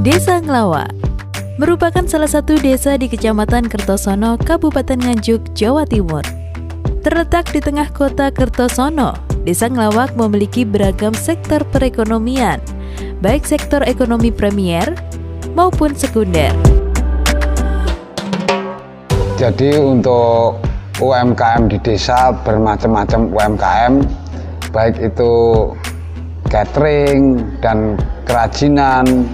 Desa Nglawa merupakan salah satu desa di Kecamatan Kertosono, Kabupaten Nganjuk, Jawa Timur. Terletak di tengah kota Kertosono, Desa Nglawak memiliki beragam sektor perekonomian, baik sektor ekonomi premier maupun sekunder. Jadi untuk UMKM di desa bermacam-macam UMKM, baik itu catering dan kerajinan.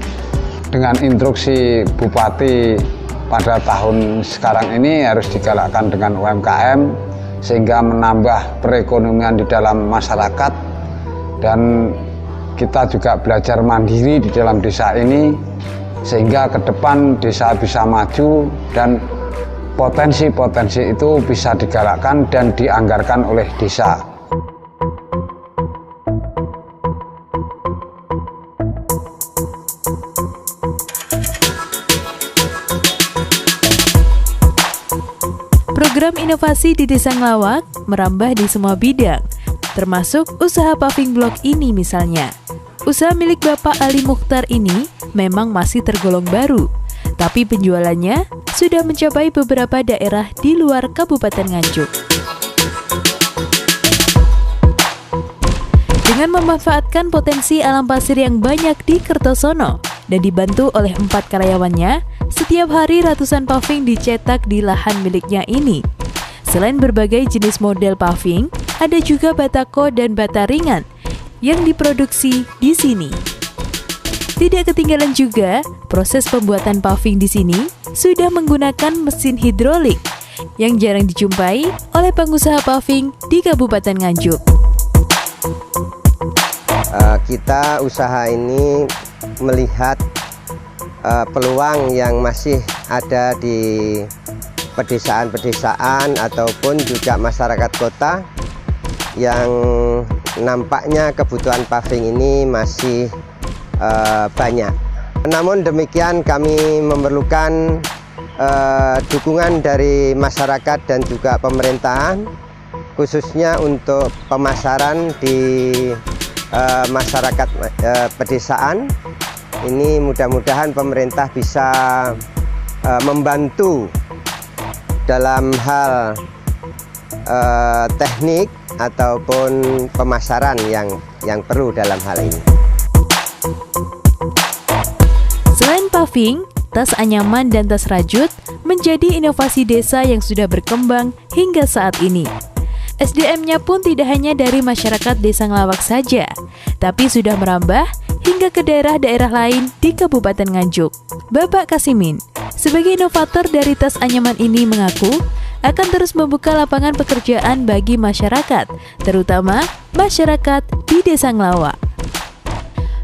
Dengan instruksi Bupati pada tahun sekarang ini harus digalakkan dengan UMKM sehingga menambah perekonomian di dalam masyarakat, dan kita juga belajar mandiri di dalam desa ini sehingga ke depan desa bisa maju dan potensi-potensi itu bisa digalakkan dan dianggarkan oleh desa. Program inovasi di Desa Nglawak merambah di semua bidang, termasuk usaha paving block ini misalnya. Usaha milik Bapak Ali Mukhtar ini memang masih tergolong baru, tapi penjualannya sudah mencapai beberapa daerah di luar Kabupaten Nganjuk. Dengan memanfaatkan potensi alam pasir yang banyak di Kertosono dan dibantu oleh 4 karyawannya, setiap hari ratusan paving dicetak di lahan miliknya ini. Selain berbagai jenis model paving, ada juga batako dan bata ringan yang diproduksi di sini. Tidak ketinggalan juga, proses pembuatan paving di sini sudah menggunakan mesin hidrolik yang jarang dijumpai oleh pengusaha paving di Kabupaten Nganjuk. Kita usaha ini melihat peluang yang masih ada di pedesaan-pedesaan ataupun juga masyarakat kota yang nampaknya kebutuhan paving ini masih banyak. Namun demikian kami memerlukan dukungan dari masyarakat dan juga pemerintahan, khususnya untuk pemasaran di masyarakat pedesaan. Ini mudah-mudahan pemerintah bisa membantu dalam hal teknik ataupun pemasaran yang perlu dalam hal ini. Selain paving, tas anyaman dan tas rajut menjadi inovasi desa yang sudah berkembang hingga saat ini. SDM-nya pun tidak hanya dari masyarakat Desa Nglawak saja, tapi sudah merambah hingga ke daerah-daerah lain di Kabupaten Nganjuk. Bapak Kasimin, sebagai inovator dari tas anyaman ini mengaku akan terus membuka lapangan pekerjaan bagi masyarakat, terutama masyarakat di Desa Nglawak.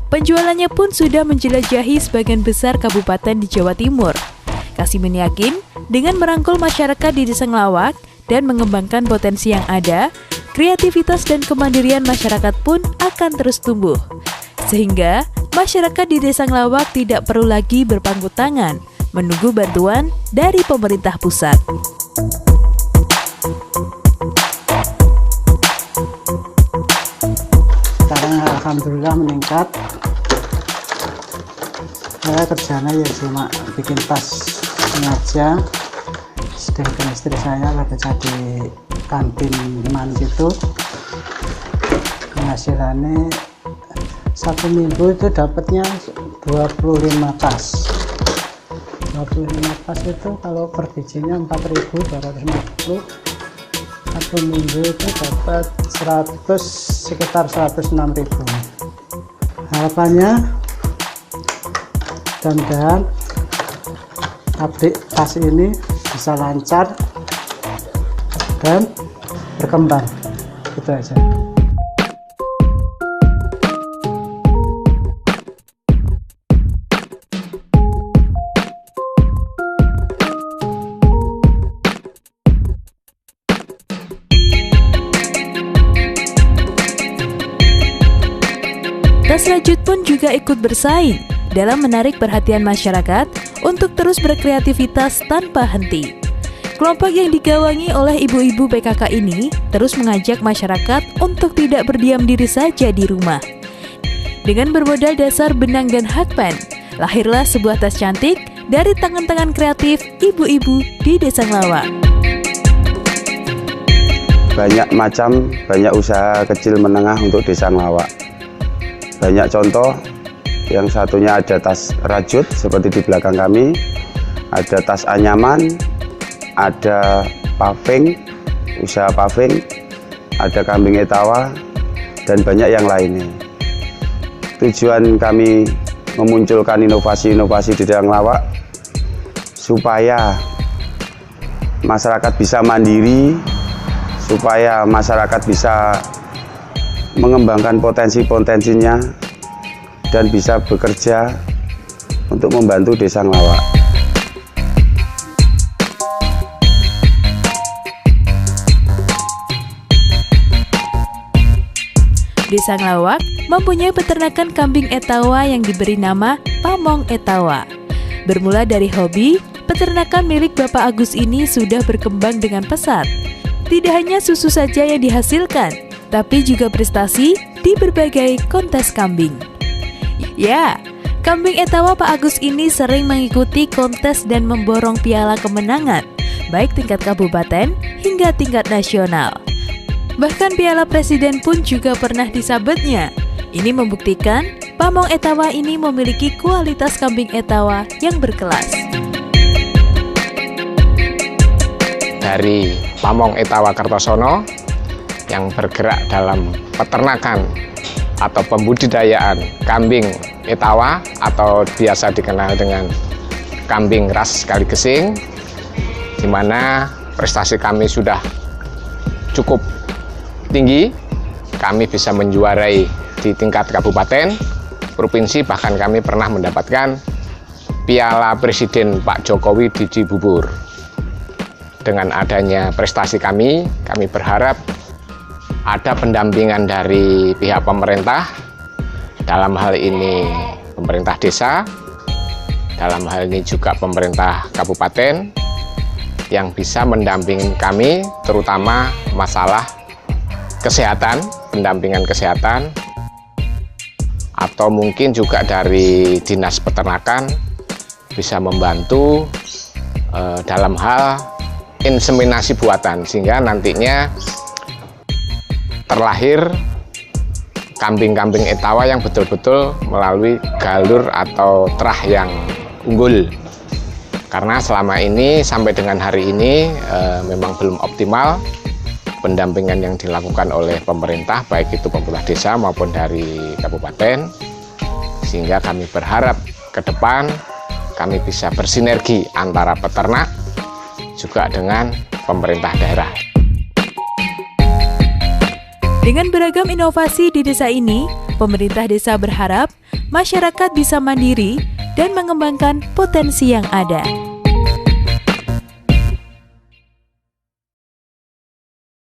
Penjualannya pun sudah menjelajahi sebagian besar kabupaten di Jawa Timur. Kasimin yakin dengan merangkul masyarakat di Desa Nglawak dan mengembangkan potensi yang ada, kreativitas dan kemandirian masyarakat pun akan terus tumbuh. Sehingga masyarakat di Desa Nglawak tidak perlu lagi berpangku tangan menunggu bantuan dari pemerintah pusat. Sekarang alhamdulillah meningkat. Saya kerjanya ya cuma bikin tas ini aja. Sedangkan istri saya lagi jadi kantin teman gitu. Penghasilannya 1 minggu itu dapatnya 25 tas. 25 tas itu kalau per bijinya 4.250, 1 minggu itu dapat sekitar 106.000. Harapannya mudah-mudahan pabrik tas ini bisa lancar dan berkembang, gitu aja. Tas rajut pun juga ikut bersaing dalam menarik perhatian masyarakat untuk terus berkreativitas tanpa henti. Kelompok yang digawangi oleh ibu-ibu PKK ini terus mengajak masyarakat untuk tidak berdiam diri saja di rumah. Dengan bermodal dasar benang dan hakpen, Lahirlah sebuah tas cantik dari tangan-tangan kreatif ibu-ibu di Desa Ngelawak. Banyak macam, banyak usaha kecil menengah untuk Desa Ngelawak. Banyak contoh, yang satunya ada tas rajut seperti di belakang kami, ada tas anyaman, ada paving, usaha paving, ada kambing etawa, dan banyak yang lainnya. Tujuan kami memunculkan inovasi-inovasi di Desa Ngelawak supaya masyarakat bisa mandiri, supaya masyarakat bisa mengembangkan potensi-potensinya dan bisa bekerja untuk membantu Desa Ngelawak. Desa Ngelawak mempunyai peternakan kambing etawa yang diberi nama Pamong Etawa. Bermula dari hobi, peternakan milik Bapak Agus ini sudah berkembang dengan pesat. Tidak hanya susu saja yang dihasilkan, tapi juga prestasi di berbagai kontes kambing. Ya, kambing etawa Pak Agus ini sering mengikuti kontes dan memborong piala kemenangan, baik tingkat kabupaten hingga tingkat nasional. Bahkan piala presiden pun juga pernah disabetnya. Ini membuktikan Pamong Etawa ini memiliki kualitas kambing etawa yang berkelas. Dari Pamong Etawa Kertosono yang bergerak dalam peternakan atau pembudidayaan kambing etawa atau biasa dikenal dengan kambing ras Kaligesing, di mana prestasi kami sudah cukup tinggi. Kami bisa menjuarai di tingkat kabupaten, provinsi, bahkan kami pernah mendapatkan Piala Presiden Pak Jokowi di Cibubur. Dengan adanya prestasi kami berharap ada pendampingan dari pihak pemerintah, dalam hal ini pemerintah desa, dalam hal ini juga pemerintah kabupaten, yang bisa mendampingi kami terutama masalah kesehatan, pendampingan kesehatan, atau mungkin juga dari Dinas Peternakan bisa membantu dalam hal inseminasi buatan, sehingga nantinya terlahir kambing-kambing etawa yang betul-betul melalui galur atau terah yang unggul. Karena selama ini sampai dengan hari ini memang belum optimal pendampingan yang dilakukan oleh pemerintah, baik itu pemerintah desa maupun dari kabupaten, sehingga kami berharap ke depan kami bisa bersinergi antara peternak juga dengan pemerintah daerah. Dengan beragam inovasi di desa ini, pemerintah desa berharap masyarakat bisa mandiri dan mengembangkan potensi yang ada.